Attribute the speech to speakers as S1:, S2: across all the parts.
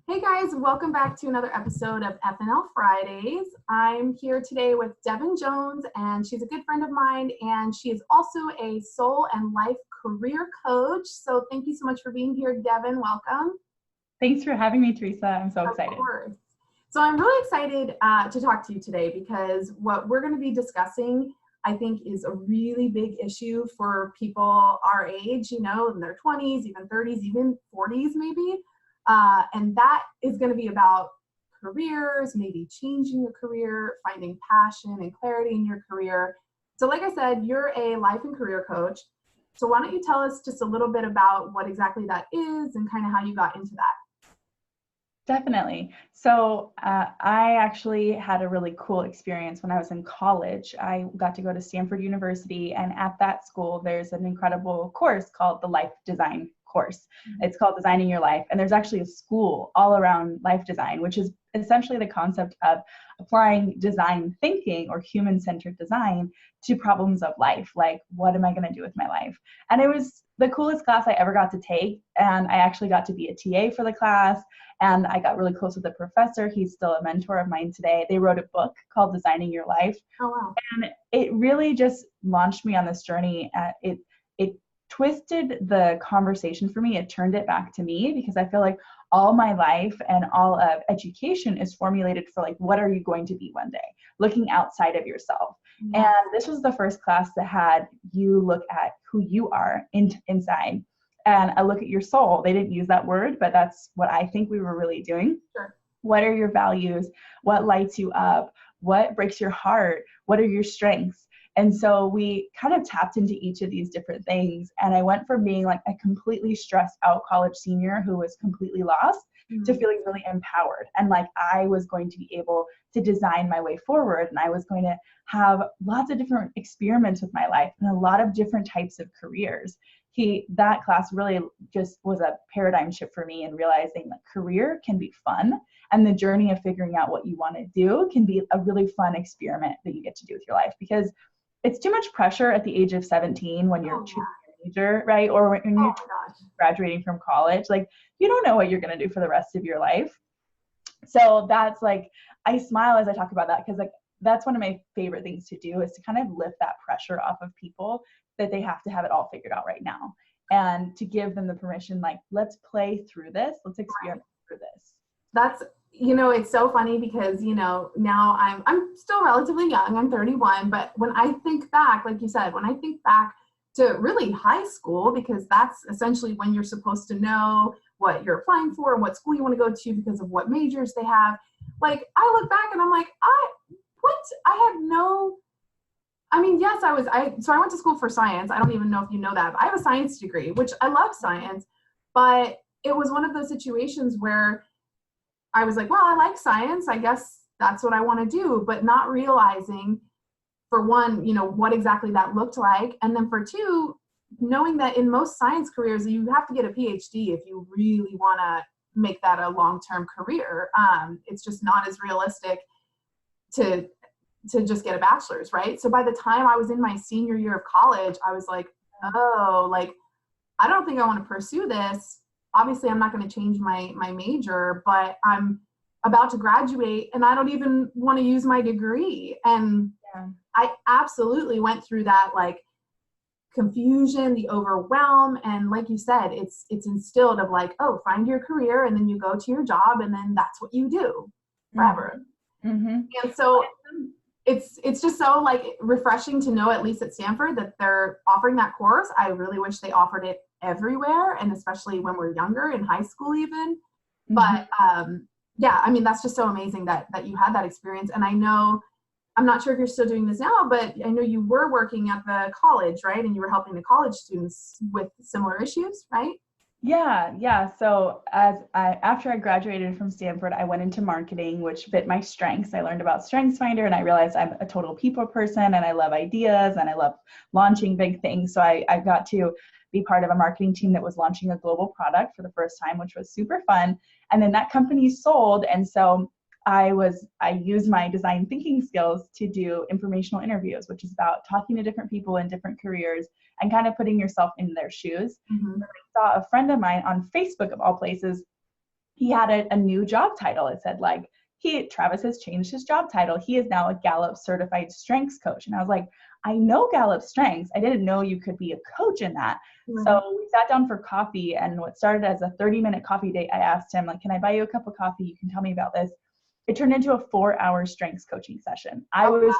S1: Hey guys, welcome back to another episode of FNL Fridays. I'm here today with Devin Jones, and she's a good friend of mine, and she is also a soul and life career coach. So thank you so much for being here, Devin. Welcome.
S2: Thanks for having me, Teresa. I'm so excited.
S1: Of course. So I'm really excited to talk to you today because what we're going to be discussing, I think, is a really big issue for people our age, in their 20s, even 30s, even 40s maybe. And that is going to be about careers, maybe changing a career, finding passion and clarity in your career. So like I said, you're a life and career coach. So why don't you tell us just a little bit about what exactly that is and kind of how you got into that?
S2: Definitely. So I actually had a really cool experience when I was in college. I got to go to Stanford University, and at that school, there's an incredible course called the Life Design course. It's called Designing Your Life. And there's actually a school all around life design, which is essentially the concept of applying design thinking or human-centered design to problems of life. Like, what am I going to do with my life? And it was the coolest class I ever got to take. And I actually got to be a TA for the class. And I got really close with the professor. He's still a mentor of mine today. They wrote a book called Designing Your Life.
S1: Oh, wow.
S2: And it really just launched me on this journey. It twisted the conversation for me. It turned it back to me because I feel like all my life and all of education is formulated for, like, what are you going to be one day? Looking outside of yourself. Mm-hmm. And this was the first class that had you look at who you are inside. And I look at your soul. They didn't use that word, but that's what I think we were really doing.
S1: Sure.
S2: What are your values? What lights you up? What breaks your heart? What are your strengths? And so we kind of tapped into each of these different things. And I went from being like a completely stressed out college senior who was completely lost to feeling really empowered. And like I was going to be able to design my way forward. And I was going to have lots of different experiments with my life and a lot of different types of careers. That class really just was a paradigm shift for me in realizing that career can be fun, and the journey of figuring out what you want to do can be a really fun experiment that you get to do with your life, because it's too much pressure at the age of 17 when you're choosing a major, right? Or when you're graduating from college, like you don't know what you're going to do for the rest of your life. So that's like, I smile as I talk about that because like that's one of my favorite things to do, is to kind of lift that pressure off of people that they have to have it all figured out right now, and to give them the permission, like, let's play through this, let's experiment through this.
S1: That's, it's so funny because, now I'm still relatively young, I'm 31, but when I think back, like you said, when I think back to really high school, because that's essentially when you're supposed to know what you're applying for and what school you want to go to because of what majors they have. Like, I look back and I'm like, yes, so I went to school for science. I don't even know if you know that, but I have a science degree, which I love science, but it was one of those situations where I was like, well, I like science. I guess that's what I want to do, but not realizing, for one, what exactly that looked like. And then for two, knowing that in most science careers, you have to get a PhD if you really want to make that a long-term career. It's just not as realistic to just get a bachelor's, right? So by the time I was in my senior year of college, I was like, oh, like, I don't think I want to pursue this. Obviously, I'm not going to change my major, but I'm about to graduate and I don't even want to use my degree. And I absolutely went through that, like, confusion, the overwhelm. And like you said, it's instilled of like, oh, find your career and then you go to your job and then that's what you do forever.
S2: Mm-hmm.
S1: And so it's just so, like, refreshing to know, at least at Stanford, that they're offering that course. I really wish they offered it everywhere, and especially when we're younger, in high school even. Mm-hmm. But that's just so amazing that you had that experience. And I know, I'm not sure if you're still doing this now, but I know you were working at the college, right? And you were helping the college students with similar issues, right?
S2: Yeah. So after I graduated from Stanford, I went into marketing, which fit my strengths. I learned about StrengthsFinder, and I realized I'm a total people person, and I love ideas, and I love launching big things. So I got to be part of a marketing team that was launching a global product for the first time, which was super fun. And then that company sold, and so I used my design thinking skills to do informational interviews, which is about talking to different people in different careers and kind of putting yourself in their shoes. Mm-hmm. I saw a friend of mine on Facebook, of all places, he had a new job title. It said like, Travis has changed his job title. He is now a Gallup certified strengths coach. And I was like, I know Gallup strengths. I didn't know you could be a coach in that.
S1: Right.
S2: So we sat down for coffee, and what started as a 30-minute coffee date, I asked him, like, can I buy you a cup of coffee? You can tell me about this. It turned into a 4-hour strengths coaching session. I was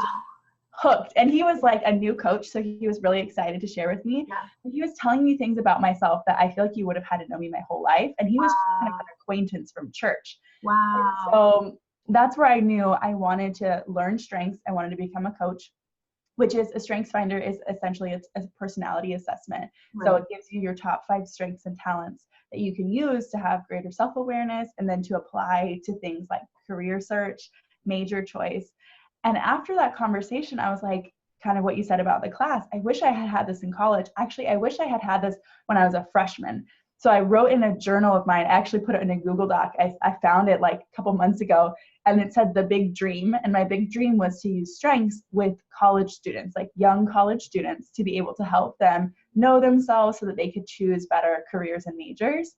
S2: hooked. And he was like a new coach, so he was really excited to share with me.
S1: Yeah.
S2: He was telling me things about myself that I feel like you would have had to know me my whole life. And he was kind of an acquaintance from church.
S1: Wow.
S2: And so that's where I knew I wanted to learn strengths. I wanted to become a coach, which is a strengths finder is essentially a personality assessment.
S1: Right.
S2: So it gives you your top 5 strengths and talents that you can use to have greater self-awareness and then to apply to things like career search, major choice. And after that conversation, I was like, kind of what you said about the class, I wish I had had this in college. Actually, I wish I had had this when I was a freshman. So I wrote in a journal of mine, I actually put it in a Google Doc. I found it like a couple months ago, and it said the big dream. And my big dream was to use strengths with college students, like young college students, to be able to help them know themselves so that they could choose better careers and majors.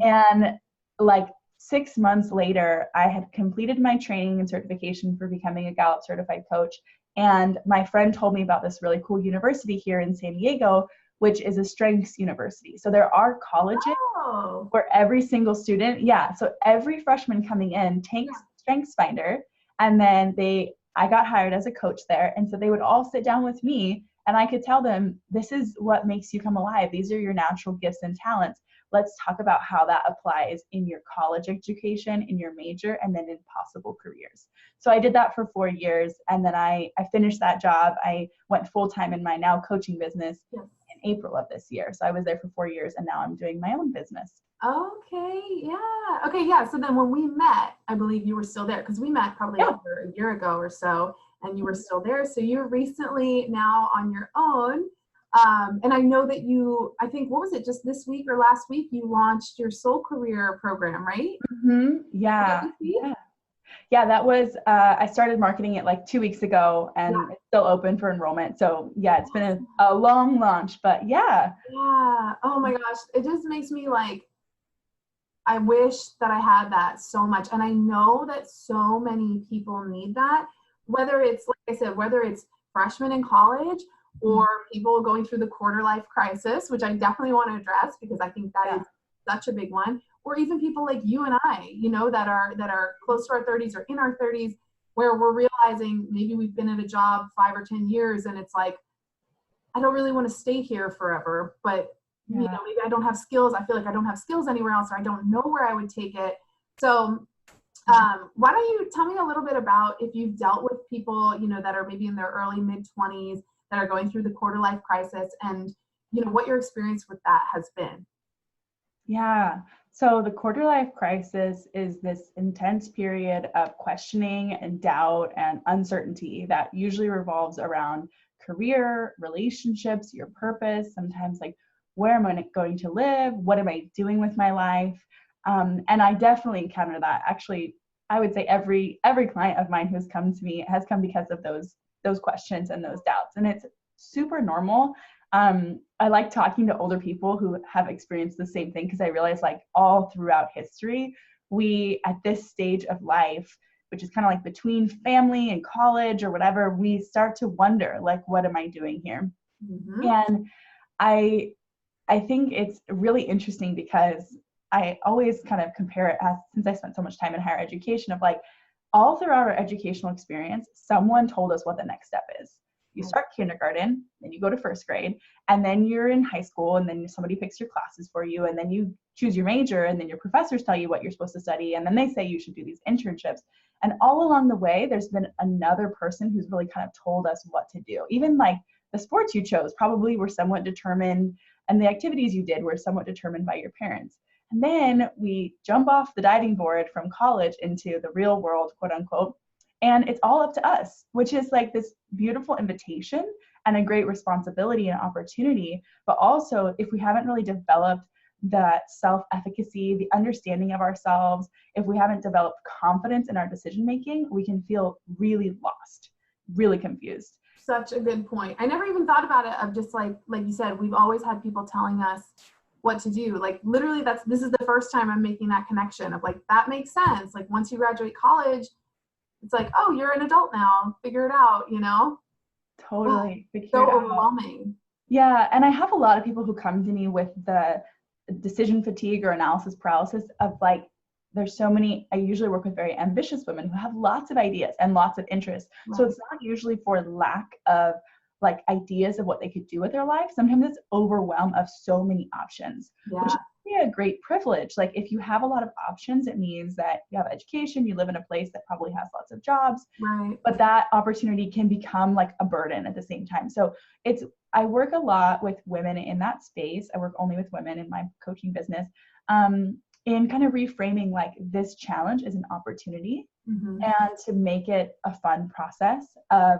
S2: And like 6 months later, I had completed my training and certification for becoming a Gallup certified coach. And my friend told me about this really cool university here in San Diego, which is a strengths university. So there are colleges where every single student, so every freshman coming in takes Strengths Finder, and then I got hired as a coach there. And so they would all sit down with me, and I could tell them, this is what makes you come alive. These are your natural gifts and talents. Let's talk about how that applies in your college education, in your major, and then in possible careers. So I did that for 4 years, and then I finished that job. I went full-time in my now coaching business in April of this year. So I was there for 4 years, and now I'm doing my own business.
S1: Okay, yeah. Okay, yeah. So then when we met, I believe you were still there, because we met probably over a year ago or so, and you were still there. So you're recently now on your own. And I know that I think, what was it, just this week or last week, you launched your Soul Career program, right?
S2: Yeah. Yeah, that was, I started marketing it like 2 weeks ago, and it's still open for enrollment. So yeah, it's been a long launch, but yeah.
S1: Yeah. Oh my gosh. It just makes me like, I wish that I had that so much. And I know that so many people need that, whether it's, like I said, whether it's freshmen in college or people going through the quarter life crisis, which I definitely want to address because I think that is such a big one, or even people like you and I, that are close to our 30s or in our 30s, where we're realizing maybe we've been at a job 5 or 10 years and it's like, I don't really want to stay here forever, but maybe I don't have skills. I feel like I don't have skills anywhere else, or I don't know where I would take it. So why don't you tell me a little bit about if you've dealt with people, that are maybe in their early mid-20s that are going through the quarter life crisis, and what your experience with that has been.
S2: Yeah. So the quarter life crisis is this intense period of questioning and doubt and uncertainty that usually revolves around career, relationships, your purpose, sometimes like, where am I going to live? What am I doing with my life? And I definitely encounter that. Actually, I would say every client of mine who's come to me has come because of those questions and those doubts. And it's super normal. I like talking to older people who have experienced the same thing, because I realize like all throughout history, we at this stage of life, which is kind of like between family and college or whatever, we start to wonder like, what am I doing here? And I think it's really interesting because I always kind of compare it since I spent so much time in higher education, of like, all throughout our educational experience, someone told us what the next step is. You start kindergarten, then you go to first grade, and then you're in high school, and then somebody picks your classes for you, and then you choose your major, and then your professors tell you what you're supposed to study, and then they say you should do these internships. And all along the way, there's been another person who's really kind of told us what to do. Even like the sports you chose probably were somewhat determined, and the activities you did were somewhat determined by your parents. And then we jump off the diving board from college into the real world, quote unquote, and it's all up to us, which is like this beautiful invitation and a great responsibility and opportunity. But also, if we haven't really developed that self-efficacy, the understanding of ourselves, if we haven't developed confidence in our decision-making, we can feel really lost, really confused.
S1: Such a good point. I never even thought about it, of just like you said, we've always had people telling us what to do. Like literally this is the first time I'm making that connection of like, that makes sense. Like once you graduate college, it's like, oh, you're an adult now, figure it out, you know?
S2: Totally.
S1: So overwhelming.
S2: Yeah. And I have a lot of people who come to me with the decision fatigue or analysis paralysis of like, there's so many, I usually work with very ambitious women who have lots of ideas and lots of interests. Right. So it's not usually for lack of like ideas of what they could do with their life. Sometimes it's overwhelm of so many options, which is really a great privilege. Like if you have a lot of options, it means that you have education, you live in a place that probably has lots of jobs,
S1: right.
S2: But that opportunity can become like a burden at the same time. So I work a lot with women in that space. I work only with women in my coaching business. In kind of reframing like this challenge as an opportunity, and to make it a fun process of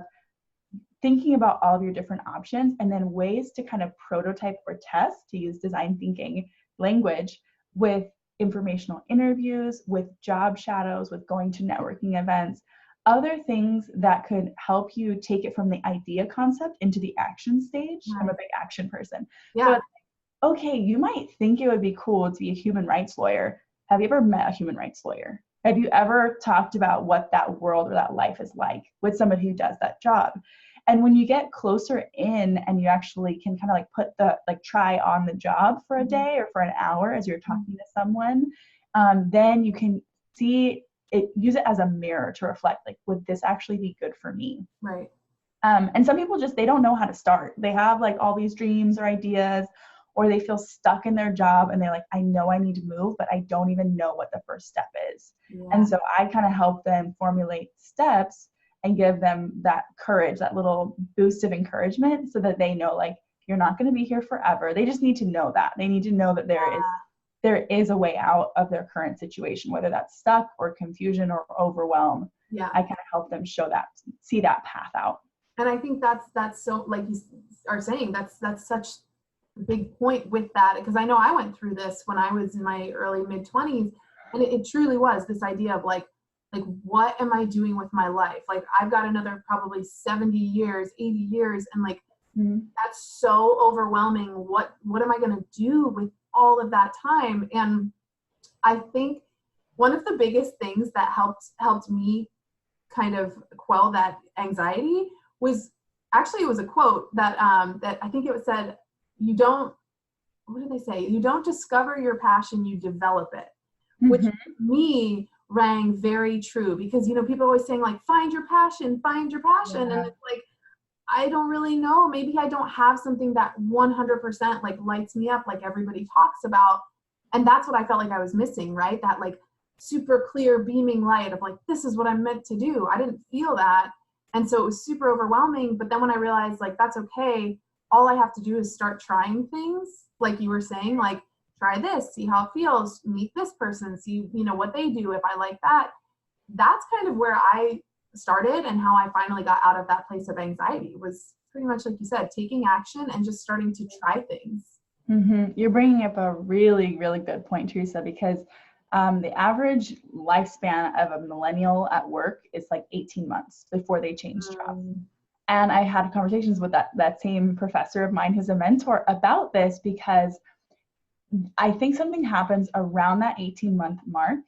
S2: thinking about all of your different options and then ways to kind of prototype or test, to use design thinking language, with informational interviews, with job shadows, with going to networking events, other things that could help you take it from the idea concept into the action stage. Right. I'm a big action person.
S1: Yeah.
S2: So it's like, okay, you might think it would be cool to be a human rights lawyer. Have you ever met a human rights lawyer? Have you ever talked about what that world or that life is like with somebody who does that job? And when you get closer in and you actually can kind of like put the, like try on the job for a day or for an hour as you're talking to someone, then you can see it, use it as a mirror to reflect, like, would this actually be good for me?
S1: Right.
S2: And some people they don't know how to start. They have like all these dreams or ideas, or they feel stuck in their job and they're like, I know I need to move, but I don't even know what the first step is. Yeah. And so I kind of help them formulate steps and give them that courage, that little boost of encouragement, so that they know, like, you're not going to be here forever. They just need to know that. They need to know that there is a way out of their current situation, whether that's stuck or confusion or overwhelm.
S1: Yeah.
S2: I kind of help them see that path out.
S1: And I think that's so, like you are saying, that's such a big point with that, because I know I went through this when I was in my early mid-20s, and it truly was this idea of like, what am I doing with my life? Like, I've got another probably 70 years, 80 years. And like, that's so overwhelming. What am I going to do with all of that time? And I think one of the biggest things that helped me kind of quell that anxiety was, actually, it was a quote that I think it said, what did they say? You don't discover your passion, you develop it, which to me rang very true, because, you know, people are always saying like, find your passion. Yeah. And it's like, I don't really know. Maybe I don't have something that 100% like lights me up, like everybody talks about. And that's what I felt like I was missing, right? That like super clear beaming light of like, this is what I'm meant to do. I didn't feel that. And so it was super overwhelming. But then when I realized like, that's okay, all I have to do is start trying things. Like you were saying, like, try this, see how it feels, meet this person, see, you know, what they do, if I like that. That's kind of where I started, and how I finally got out of that place of anxiety was pretty much like you said, taking action and just starting to try things.
S2: You're bringing up a really, really good point, Teresa, because the average lifespan of a millennial at work is like 18 months before they change jobs. And I had conversations with that same professor of mine who's a mentor about this, because I think something happens around that 18-month mark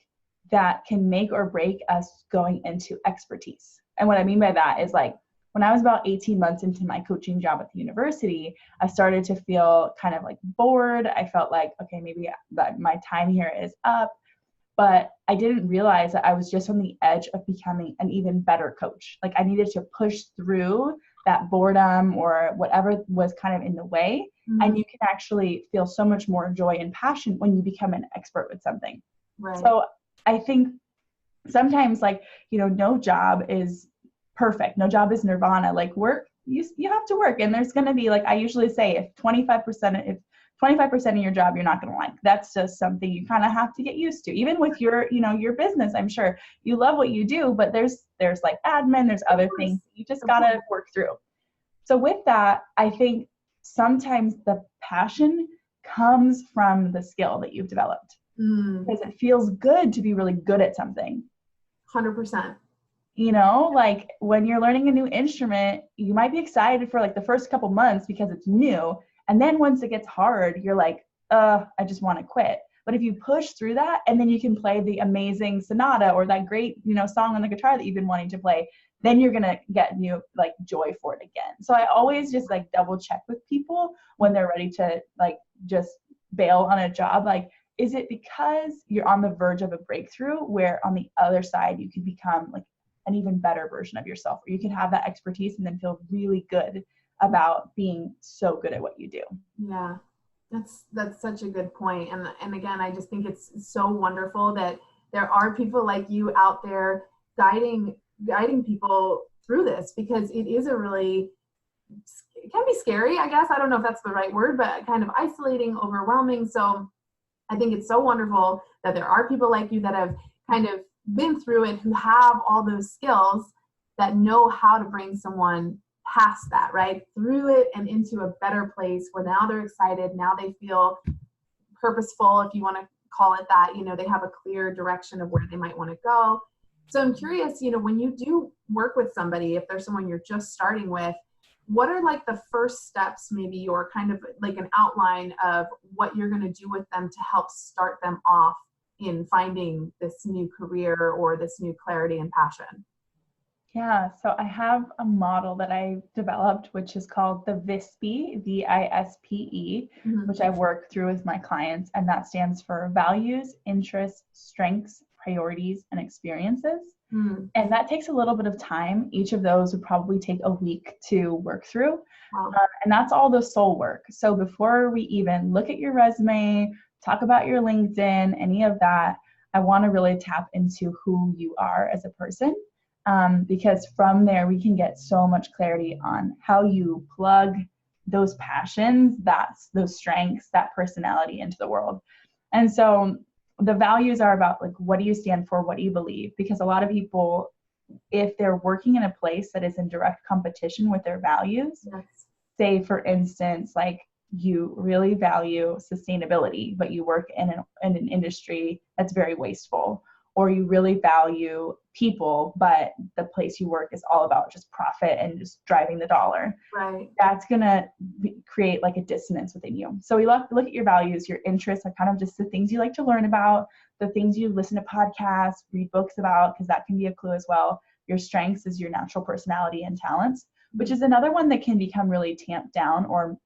S2: that can make or break us going into expertise. And what I mean by that is, like, when I was about 18 months into my coaching job at the university, I started to feel kind of like bored. I felt like, okay, maybe my time here is up. But I didn't realize that I was just on the edge of becoming an even better coach. Like, I needed to push through that boredom or whatever was kind of in the way. And you can actually feel so much more joy and passion when you become an expert with something.
S1: Right.
S2: So I think sometimes, like, you know, no job is perfect. No job is nirvana. Like, work, you have to work. And there's going to be, like, I usually say, if 25% of your job you're not going to like, that's just something you kind of have to get used to. Even with your, you know, your business, I'm sure you love what you do, but there's like admin, there's other things you just got to work through. So with that, I think sometimes the passion comes from the skill that you've developed, because it feels good to be really good at something.
S1: 100%.
S2: You know, like when you're learning a new instrument, you might be excited for like the first couple months because it's new. And then once it gets hard, you're like, I just want to quit. But if you push through that, and then you can play the amazing sonata or that great, song on the guitar that you've been wanting to play, then you're going to get new like joy for it again. So I always just like double check with people when they're ready to like just bail on a job. Like, is it because you're on the verge of a breakthrough where on the other side you can become like an even better version of yourself, or you can have that expertise and then feel really good about being so good at what you do?
S1: Yeah. That's such a good point. And again, I just think it's so wonderful that there are people like you out there guiding people through this, because it can be scary, I guess. I don't know if that's the right word, but kind of isolating, overwhelming. So I think it's so wonderful that there are people like you that have kind of been through it, who have all those skills, that know how to bring someone past that, right? Through it and into a better place where now they're excited. Now they feel purposeful, if you want to call it that. They have a clear direction of where they might want to go. So I'm curious, when you do work with somebody, if there's someone you're just starting with, what are like the first steps, maybe, or kind of like an outline of what you're going to do with them to help start them off in finding this new career or this new clarity and passion?
S2: Yeah, so I have a model that I developed, which is called the VISPE, VISPE, which I work through with my clients, and that stands for values, interests, strengths, priorities, and experiences. And that takes a little bit of time. Each of those would probably take a week to work through.
S1: Wow.
S2: And that's all the soul work. So before we even look at your resume, talk about your LinkedIn, any of that, I want to really tap into who you are as a person. Because from there we can get so much clarity on how you plug those passions, those strengths, that personality into the world. And so the values are about like, what do you stand for? What do you believe? Because a lot of people, if they're working in a place that is in direct competition with their values,
S1: Yes.
S2: say for instance, like you really value sustainability, but you work in an industry that's very wasteful, or you really value people, but the place you work is all about just profit and just driving the dollar.
S1: Right.
S2: That's going to create like a dissonance within you. So we look at your values, your interests, like kind of just the things you like to learn about, the things you listen to podcasts, read books about, because that can be a clue as well. Your strengths is your natural personality and talents, which is another one that can become really tamped down, or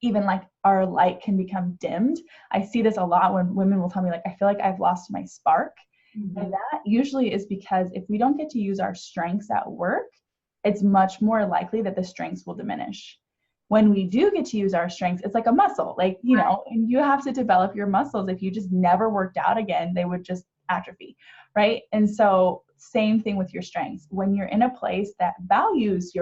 S2: even like our light can become dimmed. I see this a lot when women will tell me like, I feel like I've lost my spark. And that usually is because if we don't get to use our strengths at work, it's much more likely that the strengths will diminish. When we do get to use our strengths, it's like a muscle, like, and you have to develop your muscles. If you just never worked out again, they would just atrophy, right? And so same thing with your strengths. When you're in a place that values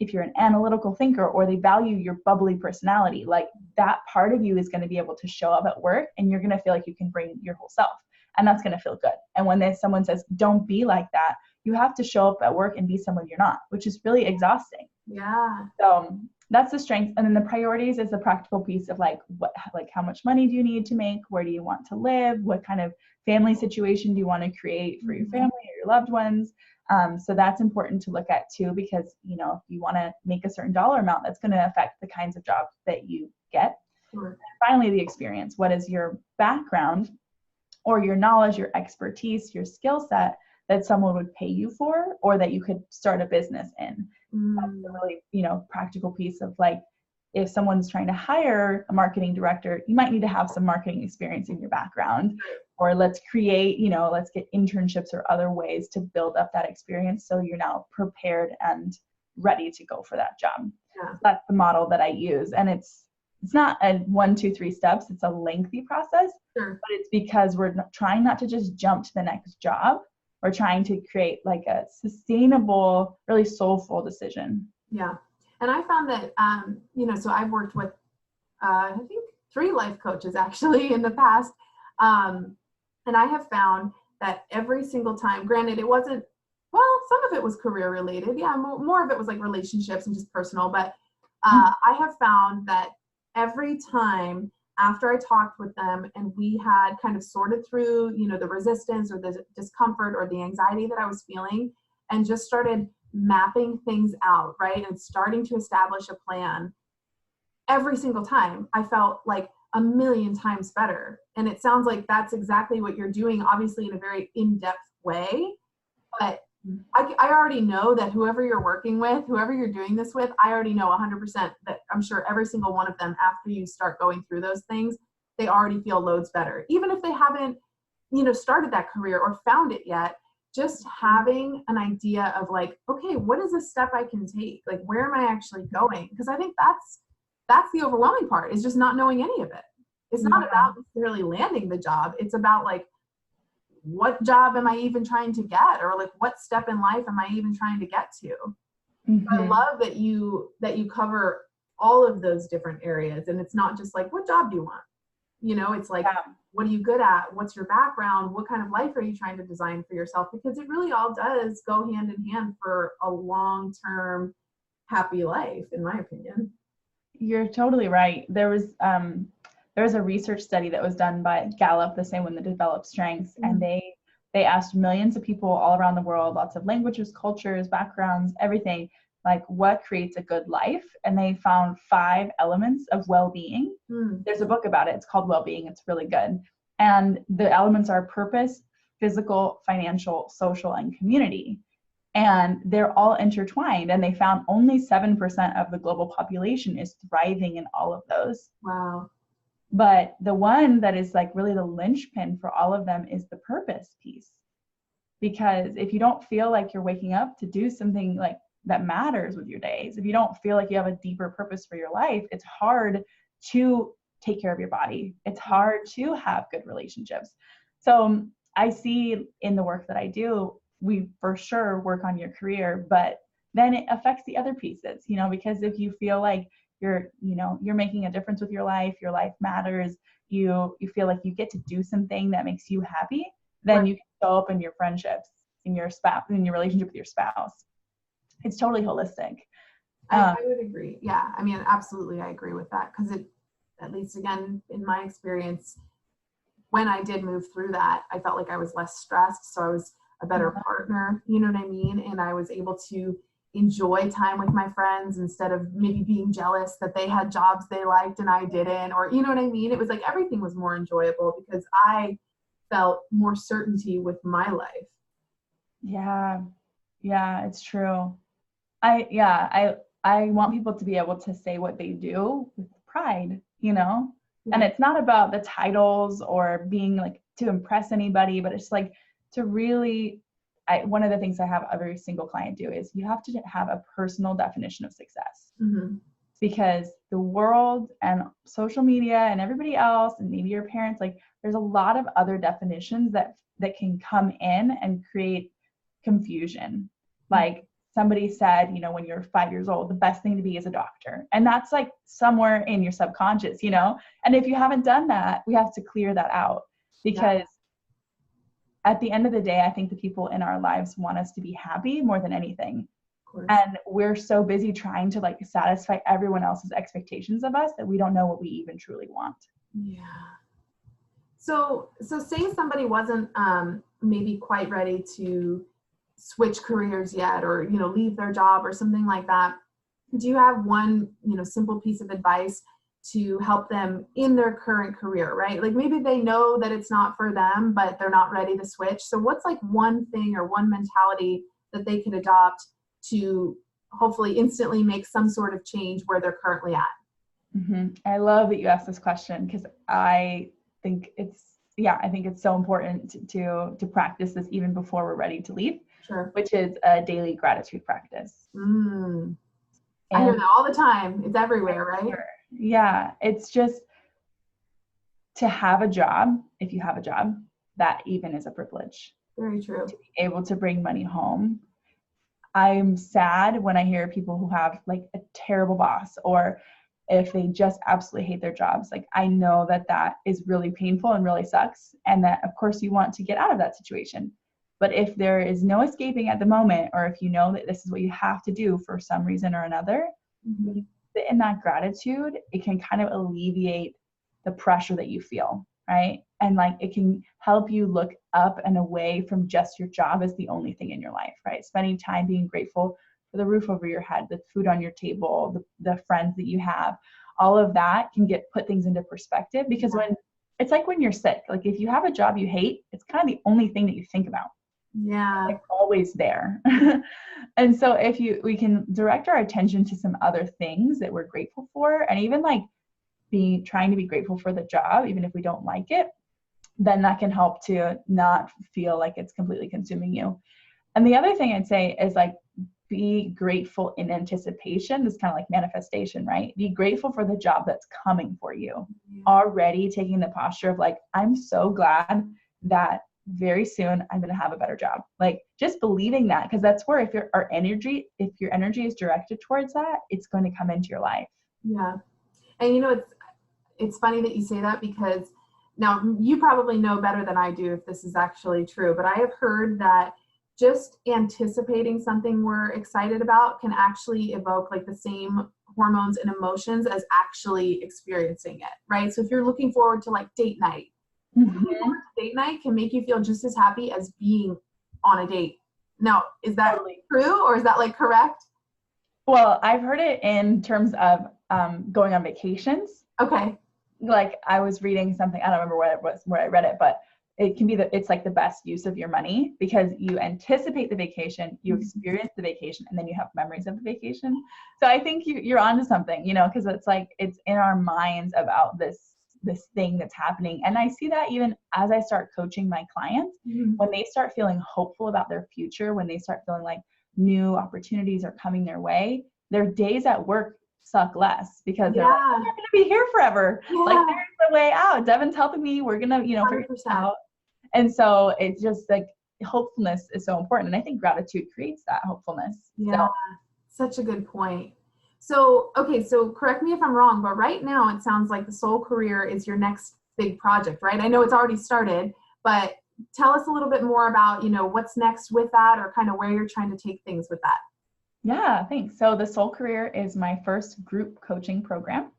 S2: if you're an analytical thinker, or they value your bubbly personality, like that part of you is going to be able to show up at work, and you're going to feel like you can bring your whole self. And that's going to feel good. And when someone says, don't be like that, you have to show up at work and be someone you're not, which is really exhausting.
S1: Yeah.
S2: So that's the strength. And then the priorities is the practical piece of like, how much money do you need to make? Where do you want to live? What kind of family situation do you want to create for your family or your loved ones? So that's important to look at too, because, if you want to make a certain dollar amount, that's going to affect the kinds of jobs that you get.
S1: Sure.
S2: And finally, the experience. What is your background, or your knowledge, your expertise, your skill set that someone would pay you for, or that you could start a business in? That's a really, practical piece of like, if someone's trying to hire a marketing director, you might need to have some marketing experience in your background. Or let's get internships or other ways to build up that experience so you're now prepared and ready to go for that job.
S1: Yeah.
S2: So that's the model that I use. And it's not a 1, 2, 3 steps. It's a lengthy process.
S1: Sure.
S2: But it's because we're trying not to just jump to the next job. We're trying to create like a sustainable, really soulful decision.
S1: Yeah. And I found that, so I've worked with, I think 3 life coaches actually in the past. And I have found that every single time, granted, it wasn't, well, some of it was career related. Yeah. More of it was like relationships and just personal. But I have found that every time after I talked with them and we had kind of sorted through, the resistance or the discomfort or the anxiety that I was feeling, and just started mapping things out, right? And starting to establish a plan, every single time I felt like a million times better. And it sounds like that's exactly what you're doing, obviously in a very in-depth way. But I already know that whoever you're working with, whoever you're doing this with, I already know 100% that I'm sure every single one of them, after you start going through those things, they already feel loads better. Even if they haven't, started that career or found it yet, just having an idea of like, okay, what is a step I can take? Like, where am I actually going? Because I think that's the overwhelming part, is just not knowing any of it. It's not about necessarily landing the job. It's about like, what job am I even trying to get? Or like, what step in life am I even trying to get to? I love that you cover all of those different areas. And it's not just like, what job do you want? It's like, what are you good at? What's your background? What kind of life are you trying to design for yourself? Because it really all does go hand in hand for a long-term happy life, in my opinion.
S2: You're totally right. There was a research study that was done by Gallup, the same one that developed strengths, and they asked millions of people all around the world, lots of languages, cultures, backgrounds, everything, like what creates a good life, and they found 5 elements of well-being. There's a book about it. It's called Well-Being. It's really good. And the elements are purpose, physical, financial, social, and community. And they're all intertwined. And they found only 7% of the global population is thriving in all of those.
S1: Wow.
S2: But the one that is like really the linchpin for all of them is the purpose piece. Because if you don't feel like you're waking up to do something like that matters with your days, if you don't feel like you have a deeper purpose for your life, it's hard to take care of your body. It's hard to have good relationships. So I see in the work that I do, we for sure work on your career, but then it affects the other pieces, because if you feel like you're making a difference with your life matters, you feel like you get to do something that makes you happy, then you can show up in your friendships, in your spouse, in your relationship with your spouse. It's totally holistic.
S1: I would agree. Yeah. I mean, absolutely. I agree with that. Because at least again, in my experience, when I did move through that, I felt like I was less stressed. So I was a better partner, you know what I mean? And I was able to enjoy time with my friends instead of maybe being jealous that they had jobs they liked and I didn't, or you know what I mean? It was like everything was more enjoyable because I felt more certainty with my life. Yeah,
S2: it's true. I want people to be able to say what they do with pride, and it's not about the titles or being like to impress anybody, but it's like to really, one of the things I have every single client do is you have to have a personal definition of success. Because the world and social media and everybody else and maybe your parents, like there's a lot of other definitions that can come in and create confusion. Like somebody said, when you're 5 years old, the best thing to be is a doctor. And that's like somewhere in your subconscious, and if you haven't done that, we have to clear that out, because at the end of the day, I think the people in our lives want us to be happy more than anything. And we're so busy trying to like satisfy everyone else's expectations of us that we don't know what we even truly want.
S1: Yeah. So say somebody wasn't maybe quite ready to switch careers yet, or leave their job or something like that. Do you have one simple piece of advice to help them in their current career, right? Like maybe they know that it's not for them, but they're not ready to switch. So what's like one thing or one mentality that they could adopt to hopefully instantly make some sort of change where they're currently at?
S2: I love that you asked this question, because I think it's so important to practice this even before we're ready to leave.
S1: Sure.
S2: Which is a daily gratitude practice.
S1: I hear that all the time. It's everywhere, right?
S2: Yeah, it's just to have a job. If you have a job, that even is a privilege.
S1: Very true.
S2: To be able to bring money home. I'm sad when I hear people who have like a terrible boss, or if they just absolutely hate their jobs. Like I know that is really painful and really sucks, and that of course you want to get out of that situation. But if there is no escaping at the moment, or if you know that this is what you have to do for some reason or another, when you sit in that gratitude, it can kind of alleviate the pressure that you feel, right? And like it can help you look up and away from just your job as the only thing in your life, right? Spending time being grateful for the roof over your head, the food on your table, the friends that you have, all of that can put things into perspective, because it's like when you're sick, like if you have a job you hate, it's kind of the only thing that you think about.
S1: Yeah.
S2: It's always there. And so if we can direct our attention to some other things that we're grateful for, and even like trying to be grateful for the job, even if we don't like it, then that can help to not feel like it's completely consuming you. And the other thing I'd say is like, be grateful in anticipation. This kind of like manifestation, right? Be grateful for the job that's coming for you. Already taking the posture of like, I'm so glad that very soon I'm going to have a better job. Like just believing that, because that's where if your energy is directed towards that, it's going to come into your life.
S1: Yeah. And you know, it's funny that you say that, because now you probably know better than I do if this is actually true, but I have heard that just anticipating something we're excited about can actually evoke like the same hormones and emotions as actually experiencing it, right? So if you're looking forward to like date night, date night can make you feel just as happy as being on a date. Now, is that true, or is that like correct?
S2: Well, I've heard it in terms of going on vacations.
S1: Okay.
S2: Like I was reading something, I don't remember where it was, where I read it, but it can be it's like the best use of your money, because you anticipate the vacation, you experience the vacation, and then you have memories of the vacation. So I think you're onto something, you know, because it's like, it's in our minds about this thing that's happening. And I see that even as I start coaching my clients, when they start feeling hopeful about their future, when they start feeling like new opportunities are coming their way, their days at work suck less, because they're like, I'm going to be here forever. Like there's a way out. Devin's helping me. We're going to, you know, figure this out. And so it's just like, hopefulness is so important. And I think gratitude creates that hopefulness.
S1: Yeah, such a good point. So, okay, so correct me if I'm wrong, but right now it sounds like the Soul Career is your next big project, right? I know it's already started, but tell us a little bit more about, you know, what's next with that, or kind of where you're trying to take things with that.
S2: Yeah, thanks. So the Soul Career is my first group coaching program.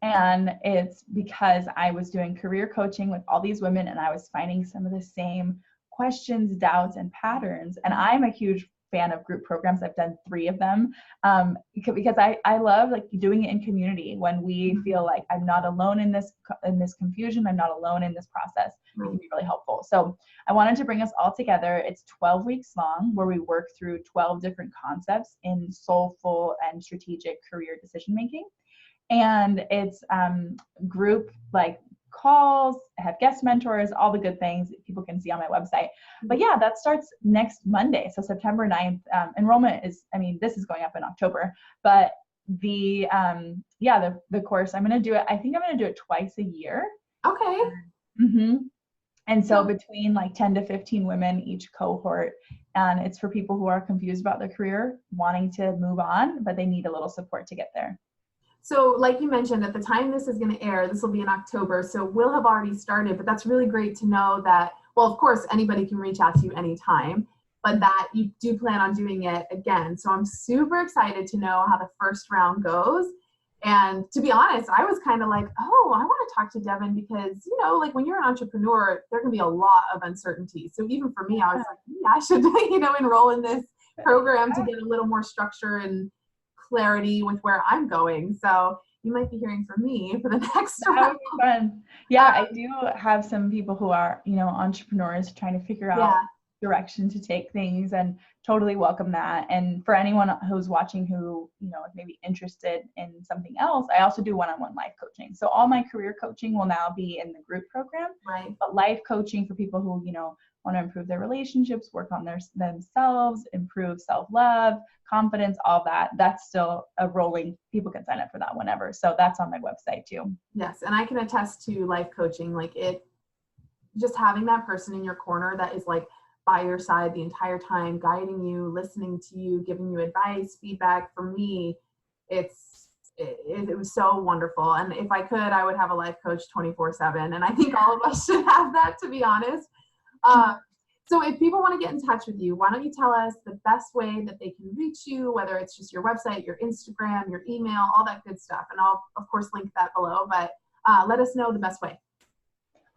S2: And it's because I was doing career coaching with all these women, and I was finding some of the same questions, doubts, and patterns. And I'm a huge fan of group programs. I've done 3 of them because I love like doing it in community, when we feel like I'm not alone in this confusion. I'm not alone in this process. It can be really helpful. So I wanted to bring us all together. It's 12 weeks long, where we work through 12 different concepts in soulful and strategic career decision making. And it's group like calls, I have guest mentors, all the good things that people can see on my website. But yeah, that starts next Monday. So September 9th, enrollment is, I mean, this is going up in October, but the course, I'm going to do it. I think I'm going to do it twice a year.
S1: Okay.
S2: And so between like 10 to 15 women each cohort, and it's for people who are confused about their career, wanting to move on, but they need a little support to get there.
S1: So like you mentioned, at the time this is going to air, this will be in October, so we'll have already started, but that's really great to know that, well, of course, anybody can reach out to you anytime, but that you do plan on doing it again. So I'm super excited to know how the first round goes. And to be honest, I was kind of like, oh, I want to talk to Devin, because, you know, like when you're an entrepreneur, there can be a lot of uncertainty. So even for me, I was like, yeah, I should, you know, enroll in this program to get a little more structure and clarity with where I'm going. So you might be hearing from me for the next round.
S2: That would be fun. Yeah, I do have some people who are, you know, entrepreneurs trying to figure out direction to take things, and totally welcome that. And for anyone who's watching who, you know, may be interested in something else, I also do one-on-one life coaching. So all my career coaching will now be in the group program, but life coaching for people who, you know, want to improve their relationships, work on themselves, improve self-love, confidence, all that. That's still a rolling, people can sign up for that whenever. So that's on my website too.
S1: Yes. And I can attest to life coaching, like just having that person in your corner that is like by your side the entire time, guiding you, listening to you, giving you advice, feedback. For me, it was so wonderful. And if I could, I would have a life coach 24/7. And I think all of us should have that, to be honest. So if people want to get in touch with you, why don't you tell us the best way that they can reach you, whether it's just your website, your Instagram, your email, all that good stuff. And I'll, of course, link that below, but let us know the best way.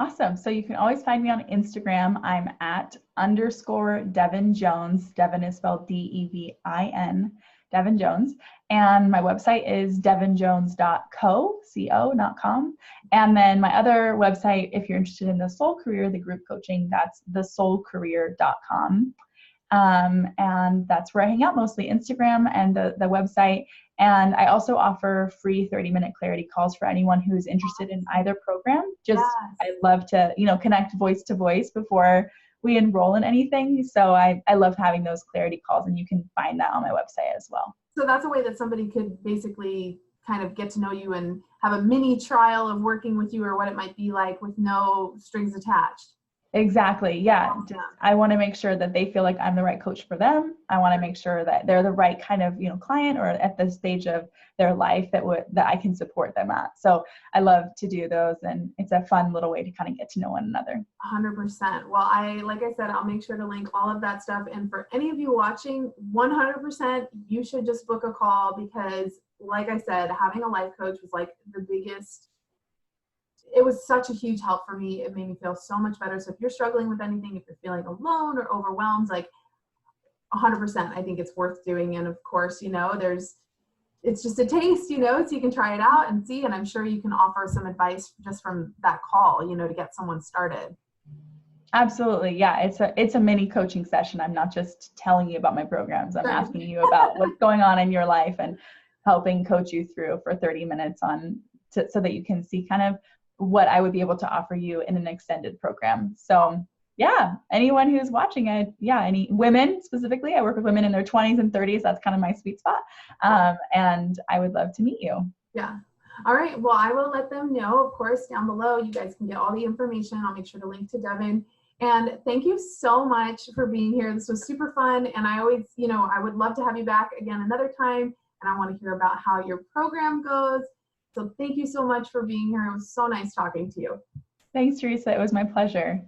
S2: Awesome. So you can always find me on Instagram. I'm at _Devin Jones. Devin is spelled Devin. Devin Jones. And my website is devinjones.co.com. And then my other website, if you're interested in the soul career, the group coaching, that's thesoulcareer.com. And that's where I hang out mostly, Instagram and the website. And I also offer free 30-minute clarity calls for anyone who's interested in either program. I love to, connect voice to voice before we enroll in anything. So I love having those clarity calls, and you can find that on my website as well.
S1: So that's a way that somebody could basically kind of get to know you and have a mini trial of working with you, or what it might be like, with no strings attached.
S2: Exactly. Yeah. I want to make sure that they feel like I'm the right coach for them. I want to make sure that they're the right kind of, client, or at the stage of their life that I can support them at. So I love to do those, and it's a fun little way to kind of get to know one another.
S1: 100%. Well, like I said, I'll make sure to link all of that stuff. And for any of you watching, 100%, you should just book a call, because like I said, having a life coach was like it was such a huge help for me. It made me feel so much better. So if you're struggling with anything, if you're feeling alone or overwhelmed, like 100%, I think it's worth doing. And of course, it's just a taste, so you can try it out and see. And I'm sure you can offer some advice just from that call, to get someone started.
S2: Absolutely. Yeah. It's a mini coaching session. I'm not just telling you about my programs. I'm asking you about what's going on in your life and helping coach you through for 30 minutes so that you can see kind of what I would be able to offer you in an extended program. So yeah, anyone who's watching, any women specifically, I work with women in their 20s and 30s. That's kind of my sweet spot. And I would love to meet you.
S1: Yeah. All right. Well, I will let them know, of course, down below. You guys can get all the information. I'll make sure to link to Devin. And thank you so much for being here. This was super fun. And I always, I would love to have you back again another time. And I want to hear about how your program goes. So thank you so much for being here. It was so nice talking to you.
S2: Thanks, Teresa. It was my pleasure.